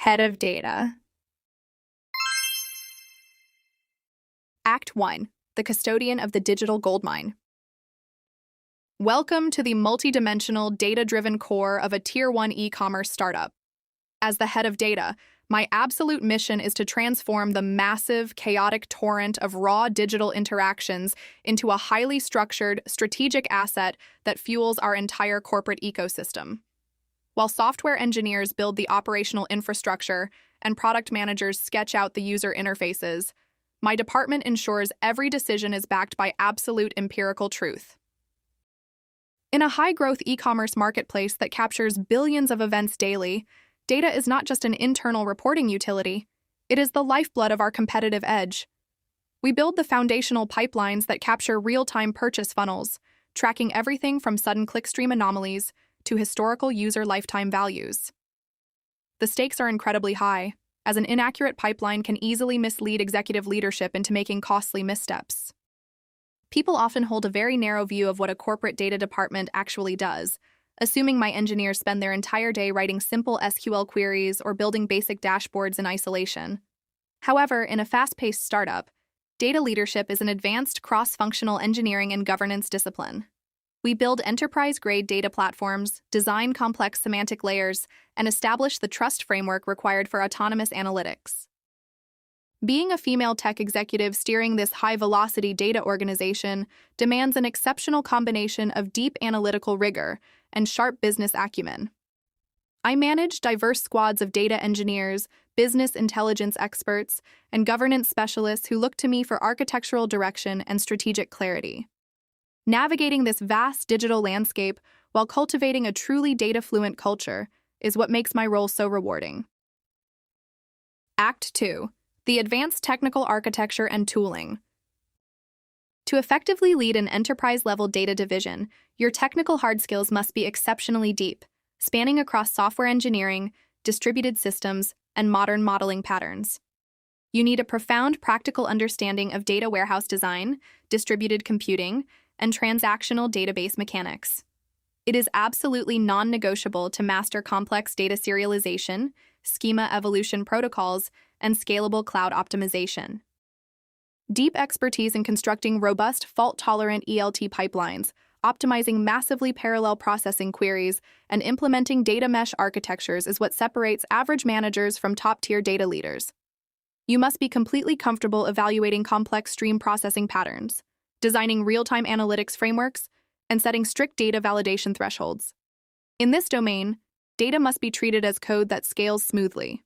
Head of data. Act 1. The custodian of the digital goldmine. Welcome to the multidimensional, data-driven core of a Tier 1 e-commerce startup. As the head of data, my absolute mission is to transform the massive, chaotic torrent of raw digital interactions into a highly structured, strategic asset that fuels our entire corporate ecosystem. While software engineers build the operational infrastructure and product managers sketch out the user interfaces, my department ensures every decision is backed by absolute empirical truth. In a high-growth e-commerce marketplace that captures billions of events daily, data is not just an internal reporting utility, it is the lifeblood of our competitive edge. We build the foundational pipelines that capture real-time purchase funnels, tracking everything from sudden clickstream anomalies to historical user lifetime values. The stakes are incredibly high, as an inaccurate pipeline can easily mislead executive leadership into making costly missteps. People often hold a very narrow view of what a corporate data department actually does, assuming my engineers spend their entire day writing simple SQL queries or building basic dashboards in isolation. However, in a fast-paced startup, data leadership is an advanced cross-functional engineering and governance discipline. We build enterprise-grade data platforms, design complex semantic layers, and establish the trust framework required for autonomous analytics. Being a female tech executive steering this high-velocity data organization demands an exceptional combination of deep analytical rigor and sharp business acumen. I manage diverse squads of data engineers, business intelligence experts, and governance specialists who look to me for architectural direction and strategic clarity. Navigating this vast digital landscape while cultivating a truly data-fluent culture is what makes my role so rewarding. Act 2. The advanced technical architecture and tooling. To effectively lead an enterprise-level data division, your technical hard skills must be exceptionally deep, spanning across software engineering, distributed systems, and modern modeling patterns. You need a profound practical understanding of data warehouse design, distributed computing, and transactional database mechanics. It is absolutely non-negotiable to master complex data serialization, schema evolution protocols, and scalable cloud optimization. Deep expertise in constructing robust, fault-tolerant ELT pipelines, optimizing massively parallel processing queries, and implementing data mesh architectures is what separates average managers from top-tier data leaders. You must be completely comfortable evaluating complex stream processing patterns, designing real-time analytics frameworks, and setting strict data validation thresholds. In this domain, data must be treated as code that scales smoothly.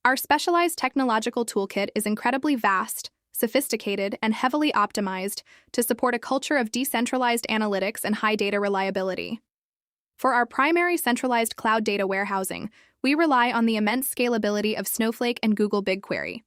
Our specialized technological toolkit is incredibly vast, sophisticated, and heavily optimized to support a culture of decentralized analytics and high data reliability. For our primary centralized cloud data warehousing, we rely on the immense scalability of Snowflake and Google BigQuery.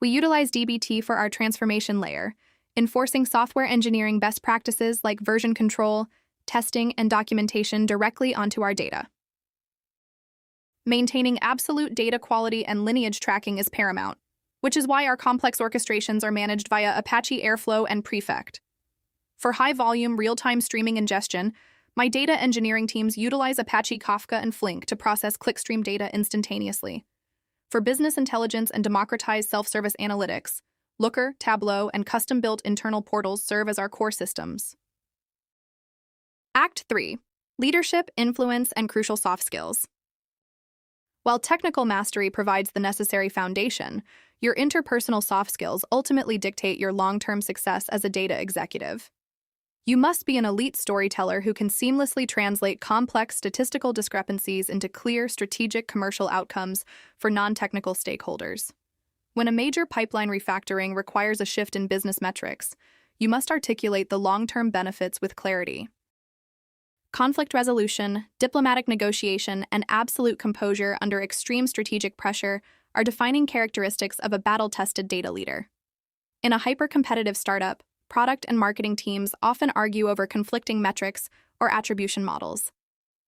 We utilize dbt for our transformation layer, enforcing software engineering best practices like version control, testing, and documentation directly onto our data. Maintaining absolute data quality and lineage tracking is paramount, which is why our complex orchestrations are managed via Apache Airflow and Prefect. For high-volume, real-time streaming ingestion, my data engineering teams utilize Apache Kafka and Flink to process clickstream data instantaneously. For business intelligence and democratized self-service analytics, Looker, Tableau, and custom-built internal portals serve as our core systems. Act 3. Leadership, influence, and crucial soft skills. While technical mastery provides the necessary foundation, your interpersonal soft skills ultimately dictate your long-term success as a data executive. You must be an elite storyteller who can seamlessly translate complex statistical discrepancies into clear, strategic commercial outcomes for non-technical stakeholders. When a major pipeline refactoring requires a shift in business metrics, you must articulate the long-term benefits with clarity. Conflict resolution, diplomatic negotiation, and absolute composure under extreme strategic pressure are defining characteristics of a battle-tested data leader. In a hyper-competitive startup, product and marketing teams often argue over conflicting metrics or attribution models.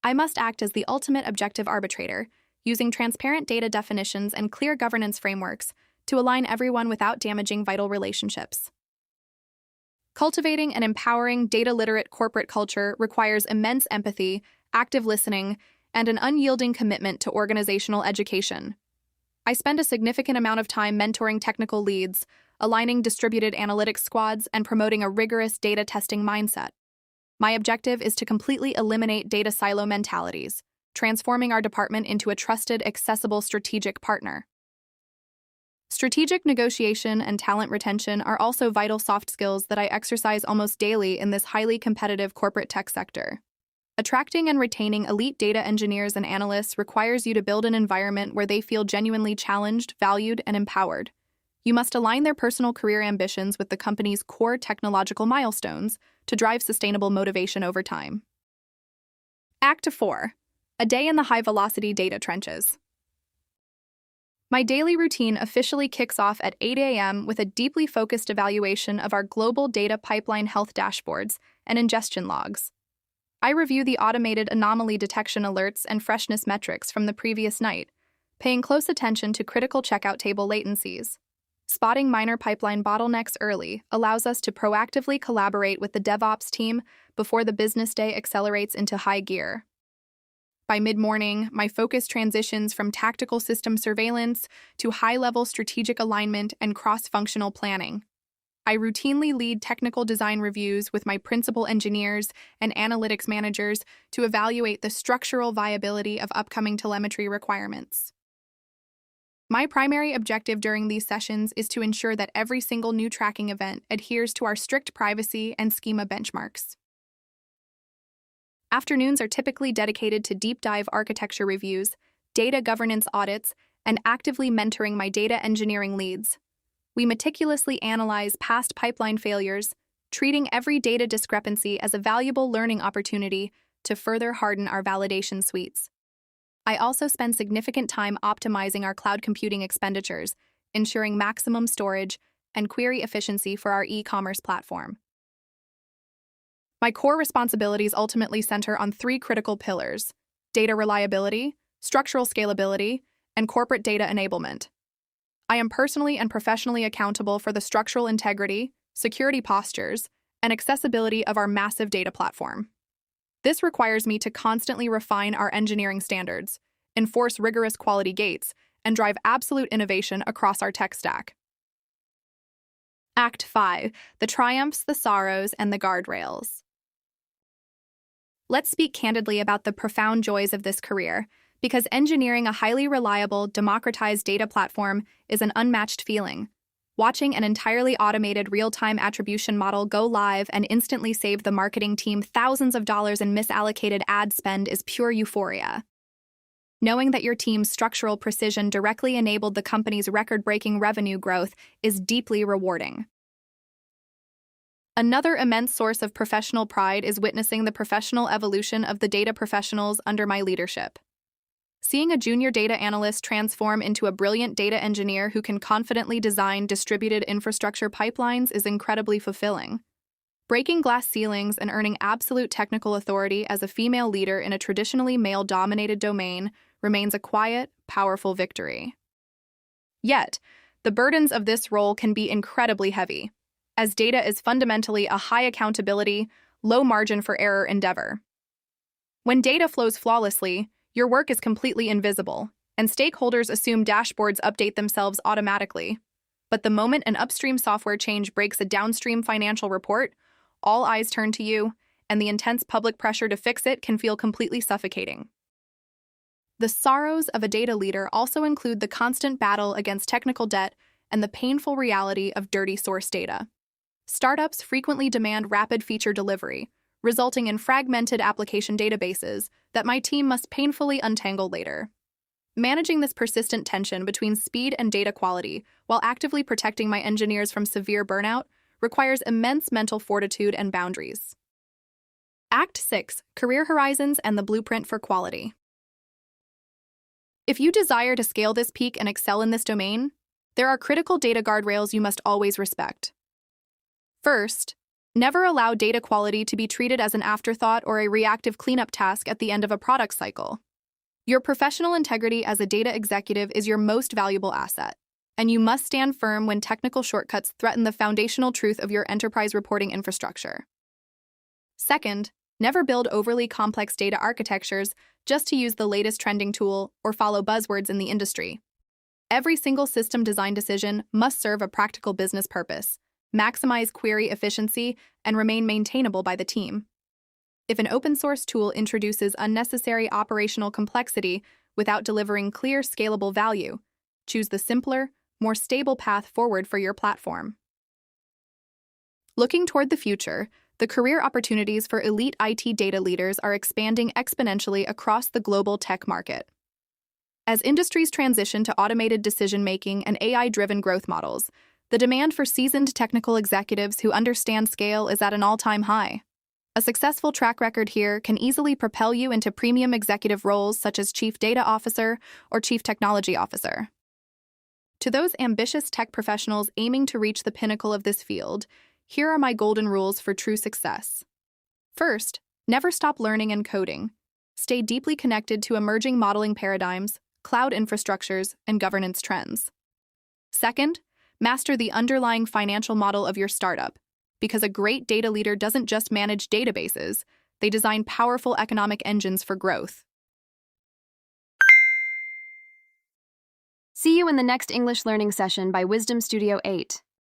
I must act as the ultimate objective arbitrator, using transparent data definitions and clear governance frameworks to align everyone without damaging vital relationships. Cultivating and empowering data-literate corporate culture requires immense empathy, active listening, and an unyielding commitment to organizational education. I spend a significant amount of time mentoring technical leads, aligning distributed analytics squads, and promoting a rigorous data testing mindset. My objective is to completely eliminate data silo mentalities, transforming our department into a trusted, accessible strategic partner. Strategic negotiation and talent retention are also vital soft skills that I exercise almost daily in this highly competitive corporate tech sector. Attracting and retaining elite data engineers and analysts requires you to build an environment where they feel genuinely challenged, valued, and empowered. You must align their personal career ambitions with the company's core technological milestones to drive sustainable motivation over time. Act 4. A day in the high-velocity data trenches. My daily routine officially kicks off at 8 a.m. with a deeply focused evaluation of our global data pipeline health dashboards and ingestion logs. I review the automated anomaly detection alerts and freshness metrics from the previous night, paying close attention to critical checkout table latencies. Spotting minor pipeline bottlenecks early allows us to proactively collaborate with the DevOps team before the business day accelerates into high gear. By mid-morning, my focus transitions from tactical system surveillance to high-level strategic alignment and cross-functional planning. I routinely lead technical design reviews with my principal engineers and analytics managers to evaluate the structural viability of upcoming telemetry requirements. My primary objective during these sessions is to ensure that every single new tracking event adheres to our strict privacy and schema benchmarks. Afternoons are typically dedicated to deep dive architecture reviews, data governance audits, and actively mentoring my data engineering leads. We meticulously analyze past pipeline failures, treating every data discrepancy as a valuable learning opportunity to further harden our validation suites. I also spend significant time optimizing our cloud computing expenditures, ensuring maximum storage and query efficiency for our e-commerce platform. My core responsibilities ultimately center on three critical pillars: data reliability, structural scalability, and corporate data enablement. I am personally and professionally accountable for the structural integrity, security postures, and accessibility of our massive data platform. This requires me to constantly refine our engineering standards, enforce rigorous quality gates, and drive absolute innovation across our tech stack. Act 5. The triumphs, the sorrows, and the guardrails. Let's speak candidly about the profound joys of this career, because engineering a highly reliable, democratized data platform is an unmatched feeling. Watching an entirely automated real-time attribution model go live and instantly save the marketing team thousands of dollars in misallocated ad spend is pure euphoria. Knowing that your team's structural precision directly enabled the company's record-breaking revenue growth is deeply rewarding. Another immense source of professional pride is witnessing the professional evolution of the data professionals under my leadership. Seeing a junior data analyst transform into a brilliant data engineer who can confidently design distributed infrastructure pipelines is incredibly fulfilling. Breaking glass ceilings and earning absolute technical authority as a female leader in a traditionally male-dominated domain remains a quiet, powerful victory. Yet, the burdens of this role can be incredibly heavy, as data is fundamentally a high accountability, low margin for error endeavor. When data flows flawlessly, your work is completely invisible, and stakeholders assume dashboards update themselves automatically. But the moment an upstream software change breaks a downstream financial report, all eyes turn to you, and the intense public pressure to fix it can feel completely suffocating. The sorrows of a data leader also include the constant battle against technical debt and the painful reality of dirty source data. Startups frequently demand rapid feature delivery, resulting in fragmented application databases that my team must painfully untangle later. Managing this persistent tension between speed and data quality while actively protecting my engineers from severe burnout requires immense mental fortitude and boundaries. Act 6. Career Horizons and the Blueprint for Quality. If you desire to scale this peak and excel in this domain, there are critical data guardrails you must always respect. First, never allow data quality to be treated as an afterthought or a reactive cleanup task at the end of a product cycle. Your professional integrity as a data executive is your most valuable asset, and you must stand firm when technical shortcuts threaten the foundational truth of your enterprise reporting infrastructure. Second, never build overly complex data architectures just to use the latest trending tool or follow buzzwords in the industry. Every single system design decision must serve a practical business purpose, maximize query efficiency, and remain maintainable by the team. If an open-source tool introduces unnecessary operational complexity without delivering clear, scalable value, choose the simpler, more stable path forward for your platform. Looking toward the future, the career opportunities for elite IT data leaders are expanding exponentially across the global tech market. As industries transition to automated decision-making and AI-driven growth models, the demand for seasoned technical executives who understand scale is at an all-time high. A successful track record here can easily propel you into premium executive roles such as Chief Data Officer or Chief Technology Officer. To those ambitious tech professionals aiming to reach the pinnacle of this field, here are my golden rules for true success. First, never stop learning and coding. Stay deeply connected to emerging modeling paradigms, cloud infrastructures, and governance trends. Second, master the underlying financial model of your startup, because a great data leader doesn't just manage databases, they design powerful economic engines for growth. See you in the next English learning session by Wisdom Studio 8.